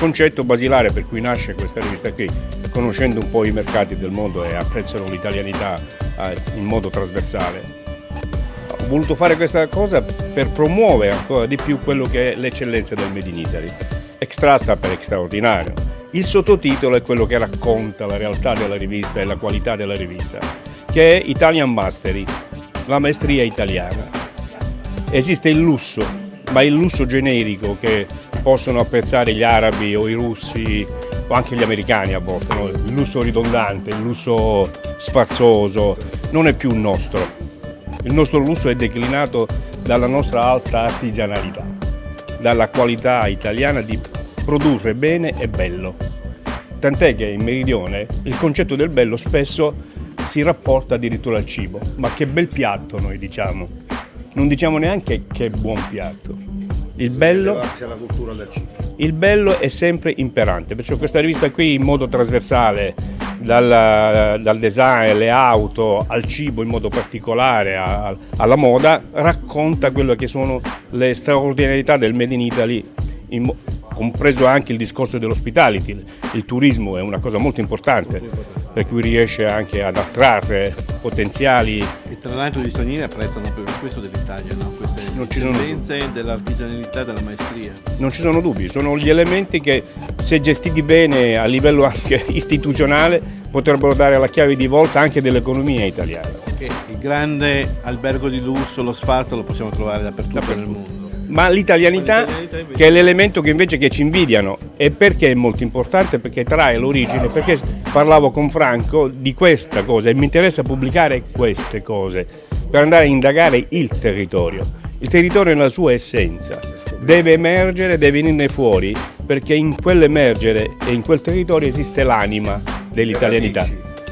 concetto basilare per cui nasce questa rivista qui, conoscendo un po' i mercati del mondo e apprezzano l'italianità in modo trasversale. Ho voluto fare questa cosa per promuovere ancora di più quello che è l'eccellenza del Made in Italy. Extra sta per straordinario. Il sottotitolo è quello che racconta la realtà della rivista e la qualità della rivista, che è Italian Mastery, la maestria italiana. Esiste il lusso, ma il lusso generico che possono apprezzare gli arabi o i russi o anche gli americani a volte, no? Il lusso ridondante, il lusso sfarzoso, non è più nostro. Il nostro lusso è declinato dalla nostra alta artigianalità, dalla qualità italiana di produrre bene e bello. Tant'è che in Meridione il concetto del bello spesso si rapporta addirittura al cibo. Ma che bel piatto noi diciamo, non diciamo neanche che buon piatto. Il bello è sempre imperante, perciò questa rivista qui in modo trasversale, dal design, alle auto, al cibo in modo particolare, alla moda, racconta quello che sono le straordinarietà del Made in Italy, compreso anche il discorso dell'hospitality. Il turismo è una cosa molto importante, per cui riesce anche ad attrarre potenziali. E tra l'altro gli stranieri apprezzano per questo dell'Italia, no? Queste eccellenze dell'artigianalità, della maestria. Non ci sono dubbi, sono gli elementi che, se gestiti bene a livello anche istituzionale, potrebbero dare la chiave di volta anche dell'economia italiana. Il grande albergo di lusso, lo sfarzo, lo possiamo trovare dappertutto nel mondo. Ma l'italianità, che è l'elemento che invece che ci invidiano, e perché è molto importante? Perché trae l'origine, perché parlavo con Franco di questa cosa e mi interessa pubblicare queste cose per andare a indagare il territorio. Il territorio nella sua essenza deve emergere, deve venirne fuori, perché in quell'emergere e in quel territorio esiste l'anima dell'italianità.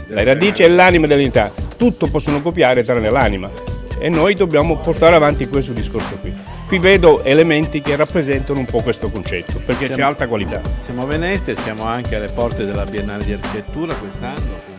La radice è l'anima dell'italianità, tutto possono copiare tranne l'anima e noi dobbiamo portare avanti questo discorso qui. Qui vedo elementi che rappresentano un po' questo concetto, perché c'è alta qualità. Siamo a Venezia, siamo anche alle porte della Biennale di Architettura quest'anno.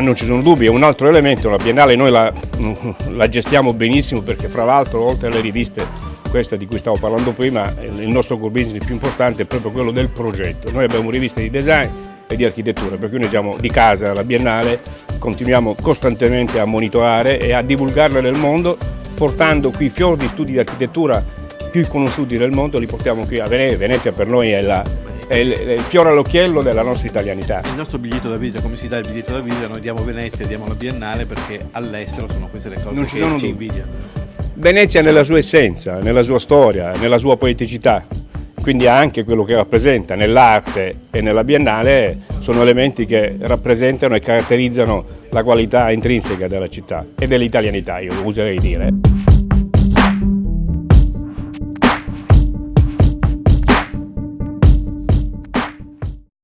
Non ci sono dubbi, è un altro elemento, la Biennale noi la gestiamo benissimo, perché fra l'altro oltre alle riviste, questa di cui stavo parlando prima, il nostro core business più importante è proprio quello del progetto. Noi abbiamo riviste di design e di architettura, per cui noi siamo di casa alla Biennale, continuiamo costantemente a monitorare e a divulgarla nel mondo, portando qui fior di studi di architettura più conosciuti del mondo, li portiamo qui a Venezia. Venezia per noi è il fiore all'occhiello della nostra italianità. Il nostro biglietto da visita, come si dà il biglietto da visita? Noi diamo Venezia, diamo la Biennale, perché all'estero sono queste le cose che ci invidiano. Venezia nella sua essenza, nella sua storia, nella sua poeticità, quindi anche quello che rappresenta nell'arte e nella Biennale sono elementi che rappresentano e caratterizzano la qualità intrinseca della città e dell'italianità, io userei dire.